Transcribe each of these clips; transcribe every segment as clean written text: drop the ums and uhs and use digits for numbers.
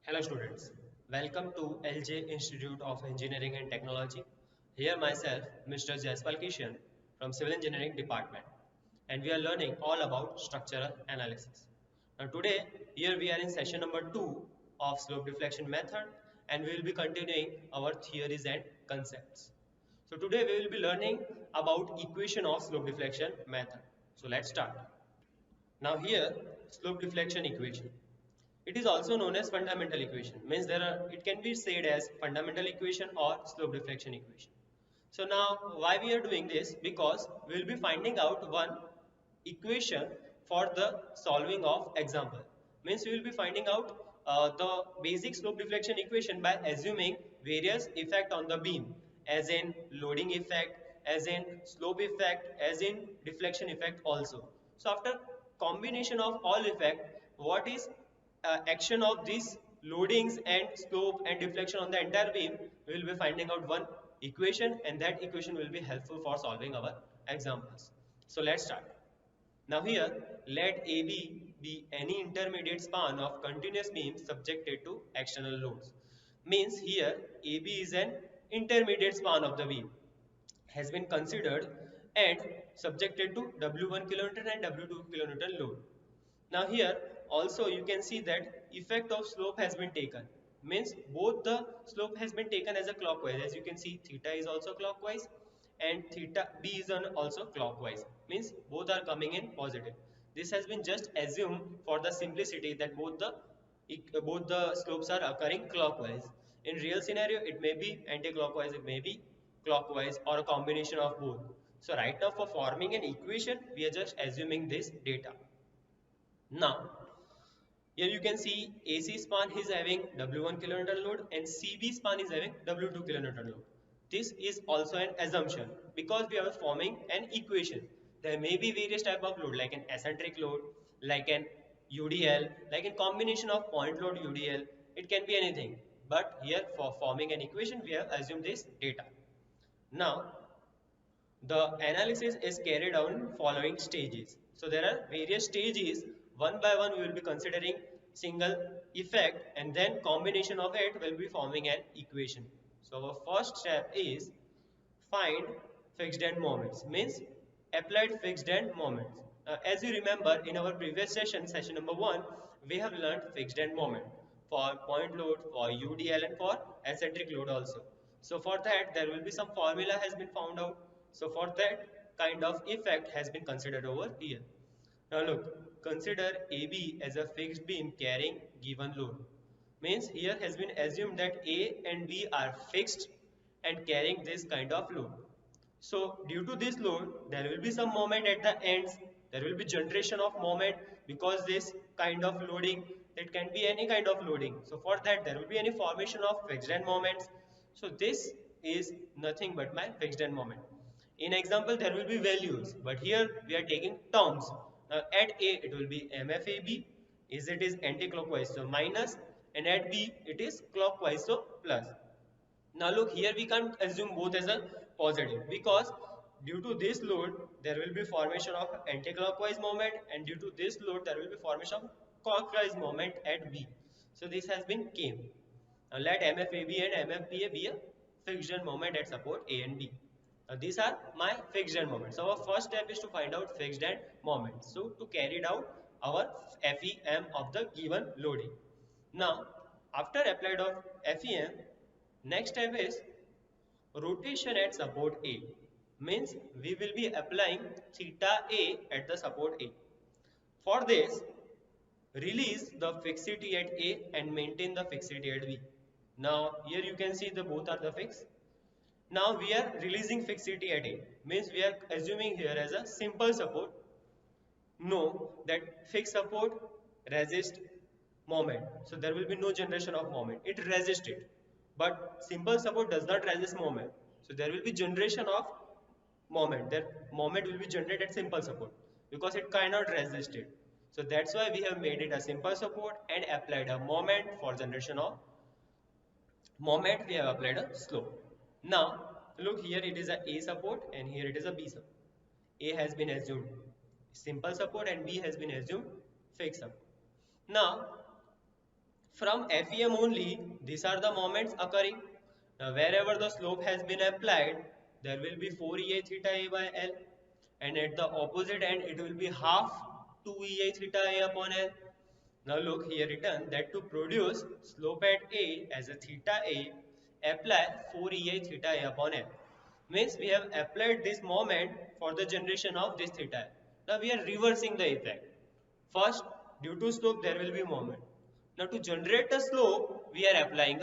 Hello students, welcome to LJ Institute of Engineering and Technology. Here myself, Mr. Jaspal Kishan from Civil Engineering Department, and we are learning all about structural analysis. Now today, here we are in session number 2 of slope deflection method, and we will be continuing our theories and concepts. So today we will be learning about equation of slope deflection method. So let's start. Now here, slope deflection equation. It is also known as fundamental equation. Means it can be said as fundamental equation or slope deflection equation. So now why we are doing this? Because we will be finding out one equation for the solving of example. Means we will be finding out the basic slope deflection equation by assuming various effect on the beam, as in loading effect, as in slope effect, as in deflection effect also. So after combination of all effect, what is action of these loadings and slope and deflection on the entire beam, we will be finding out one equation, and that equation will be helpful for solving our examples. So let's start. Now here, let AB be any intermediate span of continuous beam subjected to external loads. Means here AB is an intermediate span of the beam, has been considered and subjected to W1 kilonewton and W2 kilonewton load. Now here also you can see that effect of slope has been taken. Means both the slope has been taken as a clockwise. As you can see, theta is also clockwise and theta B is also clockwise. Means both are coming in positive. This has been just assumed for the simplicity that both the slopes are occurring clockwise. In real scenario, it may be anti-clockwise, it may be clockwise, or a combination of both. So right now for forming an equation, we are just assuming this data. Now, here you can see AC span is having W1 kilonewton load and CB span is having W2 kilonewton load. This is also an assumption because we are forming an equation. There may be various type of load like an eccentric load, like an UDL, like a combination of point load UDL. It can be anything. But here for forming an equation, we have assumed this data. Now, the analysis is carried out in following stages. So there are various stages. One by one we will be considering single effect, and then combination of it will be forming an equation. So our first step is find fixed end moments. Means applied fixed end moments. As you remember in our previous session, session number 1, we have learned fixed end moment for point load, for UDL, and for eccentric load also. So for that there will be some formula has been found out. So for that kind of effect has been considered over here. Now look, consider AB as a fixed beam carrying given load. Means here has been assumed that A and B are fixed and carrying this kind of load. So due to this load, there will be some moment at the ends. There will be generation of moment because this kind of loading, it can be any kind of loading. So for that, there will be any formation of fixed end moments. So this is nothing but my fixed end moment. In example, there will be values, but here we are taking terms. Now at A, it will be MFAB, is it is anti-clockwise, so minus, and at B, it is clockwise, so plus. Now look, here we can't assume both as a positive because due to this load there will be formation of anti-clockwise moment, and due to this load there will be formation of clockwise moment at B. So this has been came. Now let MFAB and MFBA be a fixed end moment at support A and B. Now these are my fixed end moments. So our first step is to find out fixed end moments. So to carry out our FEM of the given loading. Now after applied of FEM, next step is rotation at support A. Means we will be applying theta A at the support A. For this, release the fixity at A and maintain the fixity at B. Now here you can see the both are the fixed. Now we are releasing fixity at A. Means we are assuming here as a simple support. Know that fixed support resist moment. So there will be no generation of moment. It resists it. But simple support does not resist moment. So there will be generation of moment. That moment will be generated at simple support because it cannot resist it. So that's why we have made it a simple support and applied a moment for generation of moment. We have applied a slope. Now look, here it is a support and here it is a B support. A has been assumed simple support and B has been assumed fixed support. Now From FEM only, these are the moments occurring. Now, wherever the slope has been applied, there will be 4 EI theta A by L, and at the opposite end, it will be half 2 EI theta A upon L. Now look here written that to produce slope at A as a theta A, apply 4 EI theta A upon L. Means we have applied this moment for the generation of this theta. Now we are reversing the effect. First, due to slope, there will be moment. Now to generate a slope, we are applying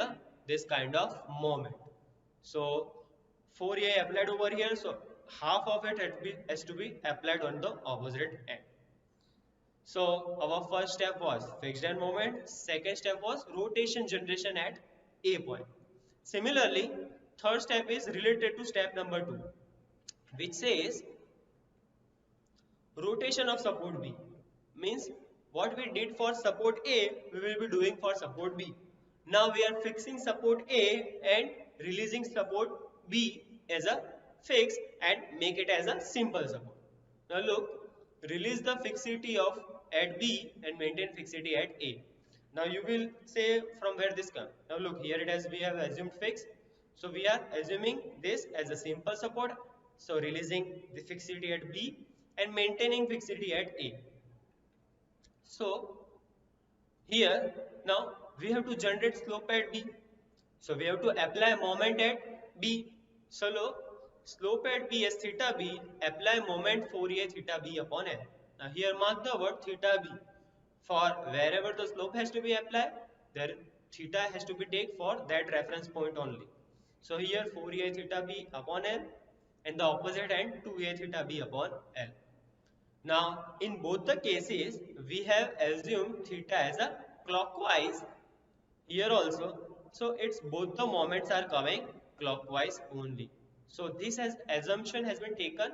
this kind of moment. So 4A applied over here, so half of it has to be applied on the opposite end. So our first step was fixed end moment, second step was rotation generation at A point. Similarly, third step is related to step number 2, which says rotation of support B. Means what we did for support A, we will be doing for support B. Now we are fixing support A and releasing support B as a fix and make it as a simple support. Now look, release the fixity of at B and maintain fixity at A. Now you will say from where this comes. Now look, here it has we have assumed fix. So we are assuming this as a simple support. So releasing the fixity at B and maintaining fixity at A. So here now we have to generate slope at B. So we have to apply moment at B. So look, slope at B is theta B, apply moment Fourier theta B upon L. Now here mark the word theta B. For wherever the slope has to be applied, there theta has to be taken for that reference point only. So here 4A theta B upon L and the opposite end 2A theta B upon L. Now in both the cases we have assumed theta as a clockwise here also. So it's both the moments are coming clockwise only. So this assumption has been taken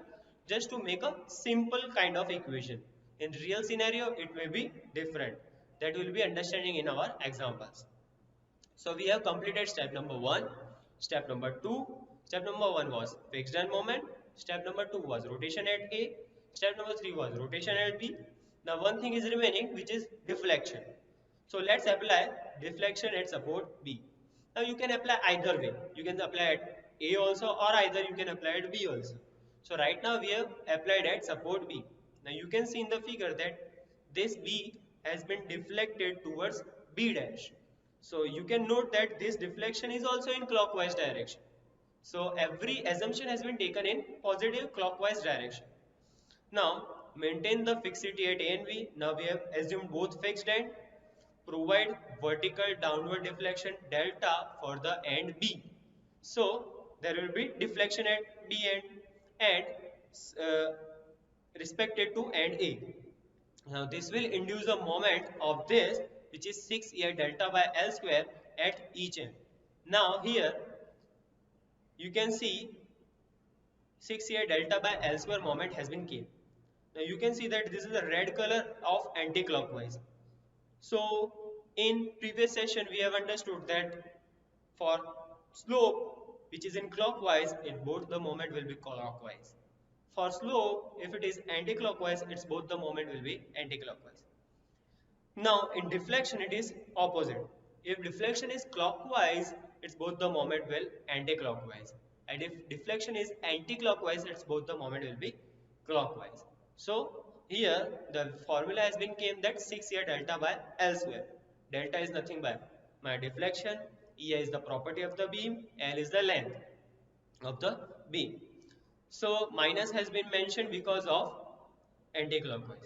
just to make a simple kind of equation. In real scenario, it may be different. That will be understanding in our examples. So we have completed step number 1, step number 2. Step number 1 was fixed end moment. Step number 2 was rotation at A. Step number 3 was rotation at B. Now one thing is remaining, which is deflection. So let's apply deflection at support B. Now you can apply either way. You can apply at A also, or either you can apply at B also. So right now we have applied at support B. Now you can see in the figure that this B has been deflected towards B dash. So you can note that this deflection is also in clockwise direction. So every assumption has been taken in positive clockwise direction. Now maintain the fixity at A and B. Now we have assumed both fixed and provide vertical downward deflection delta for the end B. So there will be deflection at B end and respected to end A. Now this will induce a moment of this, which is 6 delta by L square at each end. Now here you can see 6 delta by L square moment has been came. Now you can see that this is the red color of anti-clockwise. So in previous session we have understood that for slope which is in clockwise, in both the moment will be clockwise. For slope, if it is anti-clockwise, it's both the moment will be anti-clockwise. Now in deflection it is opposite. If deflection is clockwise, it's both the moment will anti-clockwise. And if deflection is anti-clockwise, it's both the moment will be clockwise. So here the formula has been came that 6 delta by L square. Delta is nothing but my deflection, E is the property of the beam, L is the length of the beam. So minus has been mentioned because of anti-clockwise.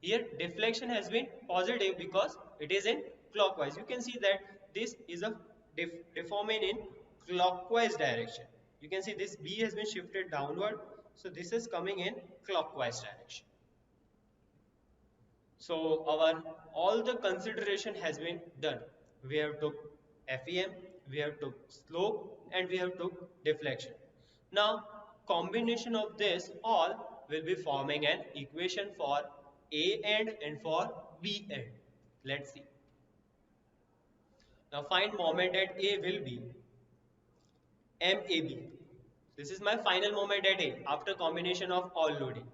Here deflection has been positive because it is in clockwise. You can see that this is a deforming in clockwise direction. You can see this B has been shifted downward. So this is coming in clockwise direction. So our all the consideration has been done. We have took FEM, we have took slope, and we have took deflection. Now combination of this all will be forming an equation for A end and for B end. Let's see. Now find moment at A will be MAB. This is my final moment at A after combination of all loading.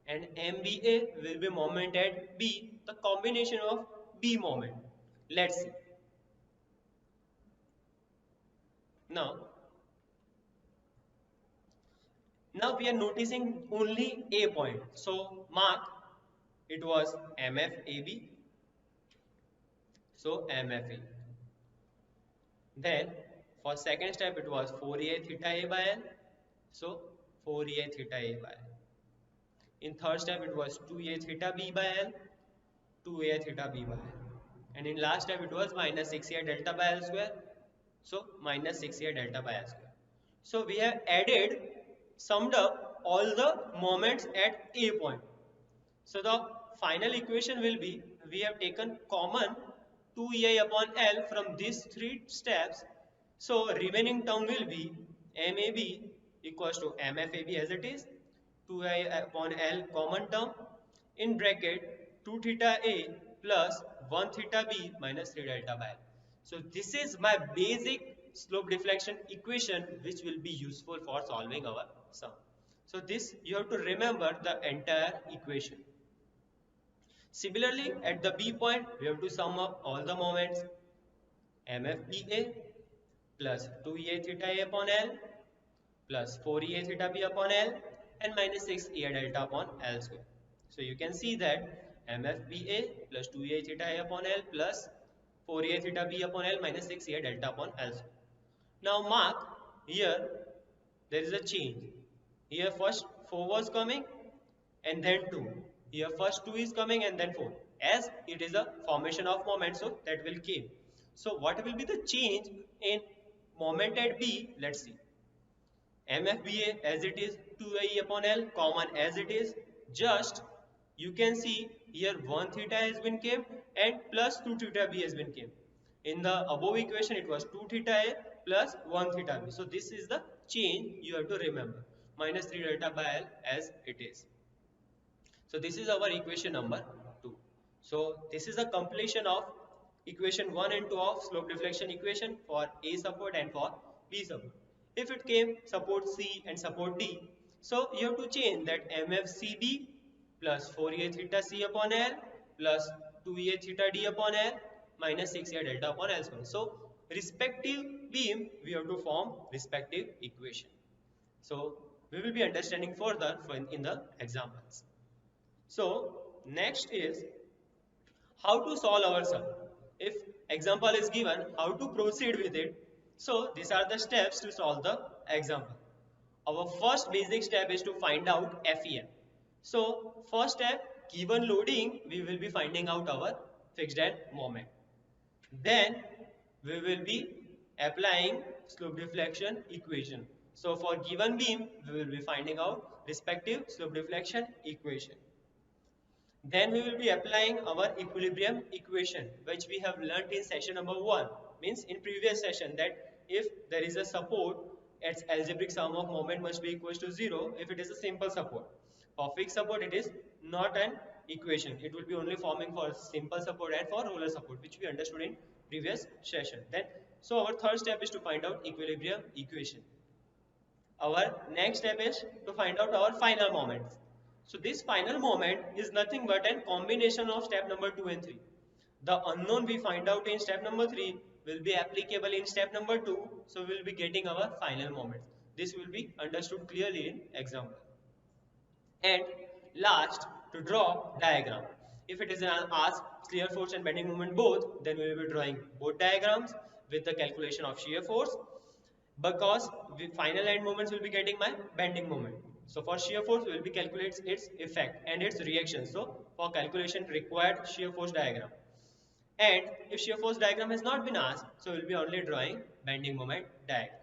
And MBA will be moment at B, the combination of B moment. Let's see. Now we are noticing only A point. So mark it was MFAB. So MFA. Then for second step it was 4A theta A by L. So 4A theta A by L. In third step it was 2A theta B by L. 2A theta B by L. And in last step it was minus 6A delta by L square. So minus 6A delta by L square. So we have summed up all the moments at A point. So the final equation will be, we have taken common 2EI upon L from these three steps. So remaining term will be MAB equals to MFAB as it is, 2I upon L common term, in bracket 2 theta A plus 1 theta B minus 3 delta by L. So this is my basic slope deflection equation which will be useful for solving our sum. So this you have to remember the entire equation. Similarly, at the B point, we have to sum up all the moments MFBA plus 2EA theta A upon L plus 4EA theta B upon L and minus 6EA delta upon L square. So you can see that MFBA plus 2EA theta A upon L plus 4EA theta B upon L minus 6EA delta upon L square. Now mark here there is a change. Here first 4 was coming and then 2. Here first 2 is coming and then 4. As it is a formation of moment, so that will came. So what will be the change in moment at B? Let's see. MFBA as it is, 2I upon L common as it is. Just you can see here 1 theta has been came and plus 2 theta B has been came. In the above equation it was 2 theta A plus 1 theta B. So this is the change you have to remember. Minus 3 delta by L as it is. So this is our equation number 2. So this is a completion of equation 1 and 2 of slope deflection equation for A support and for B support. If it came support C and support D, so you have to change that MFCB plus 4A theta C upon L plus 2A theta D upon L minus 6A delta upon L square. So respective beam we have to form respective equation. So we will be understanding further in the examples. So next is how to solve our sum. If example is given, how to proceed with it. So these are the steps to solve the example. Our first basic step is to find out FEM. So first step, given loading, we will be finding out our fixed end moment. Then we will be applying slope deflection equation. So for given beam, we will be finding out respective slope deflection equation. Then we will be applying our equilibrium equation, which we have learnt in session number 1. Means in previous session that if there is a support, its algebraic sum of moment must be equal to 0 if it is a simple support. For fixed support, it is not an equation. It will be only forming for simple support and for roller support, which we understood in previous session. So our third step is to find out equilibrium equation. Our next step is to find out our final moments. So this final moment is nothing but a combination of step number 2 and 3. The unknown we find out in step number 3 will be applicable in step number 2. So we will be getting our final moment. This will be understood clearly in example. And last, to draw diagram. If it is an asked shear force and bending moment both, then we will be drawing both diagrams with the calculation of shear force, because the final end moments will be getting my bending moment. So for shear force we will be calculating its effect and its reaction. So for calculation required shear force diagram. And if shear force diagram has not been asked, so we will be only drawing bending moment diagram.